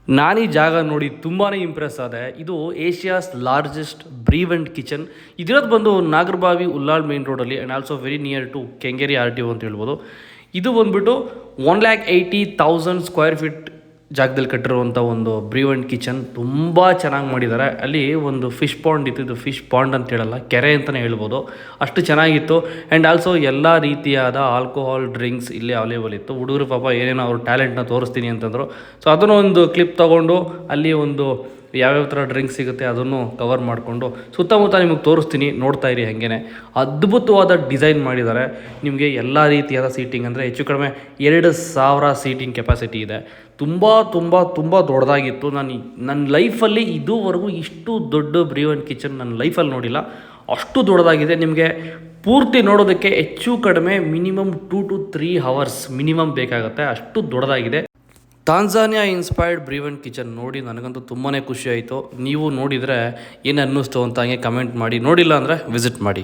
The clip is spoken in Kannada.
ನಾನು ಈ ಜಾಗ ನೋಡಿ ತುಂಬಾ ಇಂಪ್ರೆಸ್ ಆದೆ. ಇದು ಏಷ್ಯಾಸ್ ಲಾರ್ಜೆಸ್ಟ್ ಬ್ರೀವ್ ಕಿಚನ್. ಇದಿರೋದು ಬಂದು ನಾಗರಬಾವಿ ಉಲ್ಲಾಳ್ ಮೇನ್ ರೋಡಲ್ಲಿ and also very near to Kengeri RTO ಅಂತ ಹೇಳ್ಬೋದು. ಇದು ಬಂದುಬಿಟ್ಟು 1,80,000 ಸ್ಕ್ವೇರ್ ಫೀಟ್ ಜಾಗದಲ್ಲಿ ಕಟ್ಟಿರುವಂಥ ಒಂದು ಬ್ರೀವ್ ಕಿಚನ್. ತುಂಬ ಚೆನ್ನಾಗಿ ಮಾಡಿದ್ದಾರೆ. ಅಲ್ಲಿ ಒಂದು ಫಿಶ್ ಪಾಂಡ್ ಇತ್ತು. ಇದು ಫಿಶ್ ಪಾಂಡ್ ಅಂತ ಹೇಳಲ್ಲ, ಕೆರೆ ಅಂತಲೇ ಹೇಳ್ಬೋದು. ಅಷ್ಟು ಚೆನ್ನಾಗಿತ್ತು. ಆ್ಯಂಡ್ ಆಲ್ಸೋ ಎಲ್ಲ ರೀತಿಯಾದ ಆಲ್ಕೋಹಾಲ್ ಡ್ರಿಂಕ್ಸ್ ಇಲ್ಲೇ ಅವೈಲೇಬಲ್ ಇತ್ತು. ಹುಡುಗರು ಪಾಪ ಏನೇನೋ ಅವ್ರ ಟ್ಯಾಲೆಂಟ್ನ ತೋರಿಸ್ತೀನಿ ಅಂತಂದರು. ಸೊ ಅದನ್ನು ಒಂದು ಕ್ಲಿಪ್ ತೊಗೊಂಡು ಅಲ್ಲಿ ಒಂದು ಯಾವ್ಯಾವ ಥರ ಡ್ರಿಂಕ್ಸ್ ಸಿಗುತ್ತೆ ಅದನ್ನು ಕವರ್ ಮಾಡಿಕೊಂಡು ಸುತ್ತಮುತ್ತ ನಿಮಗೆ ತೋರಿಸ್ತೀನಿ, ನೋಡ್ತಾ ಇರಿ. ಹಾಗೇ ಅದ್ಭುತವಾದ ಡಿಸೈನ್ ಮಾಡಿದ್ದಾರೆ. ನಿಮಗೆ ಎಲ್ಲ ರೀತಿಯಾದ ಸೀಟಿಂಗ್ ಅಂದರೆ ಹೆಚ್ಚು ಕಡಿಮೆ 2,000 ಸೀಟಿಂಗ್ ಕೆಪಾಸಿಟಿ ಇದೆ. ತುಂಬ ತುಂಬ ತುಂಬ ದೊಡ್ಡದಾಗಿತ್ತು. ನನ್ನ ಲೈಫಲ್ಲಿ ಇದುವರೆಗೂ ಇಷ್ಟು ದೊಡ್ಡ ಬ್ರೀವ್ ಕಿಚನ್ ನನ್ನ ಲೈಫಲ್ಲಿ ನೋಡಿಲ್ಲ. ಅಷ್ಟು ದೊಡ್ಡದಾಗಿದೆ. ನಿಮಗೆ ಪೂರ್ತಿ ನೋಡೋದಕ್ಕೆ ಹೆಚ್ಚು ಕಡಿಮೆ ಮಿನಿಮಮ್ 2 to 3 hours ಮಿನಿಮಮ್ ಬೇಕಾಗುತ್ತೆ. ಅಷ್ಟು ದೊಡ್ಡದಾಗಿದೆ. ತಾಂಜಾನಿಯಾ ಇನ್ಸ್ಪೈರ್ಡ್ ಬ್ರೀವ್ ಕಿಚನ್ ನೋಡಿ ನನಗಂತೂ ತುಂಬಾ ಖುಷಿ ಆಯಿತು. ನೀವು ನೋಡಿದರೆ ಏನು ಅನ್ನಿಸ್ತು ಅಂತ ಹಂಗೆ ಕಮೆಂಟ್ ಮಾಡಿ. ನೋಡಿಲ್ಲ ಅಂದರೆ ವಿಸಿಟ್ ಮಾಡಿ.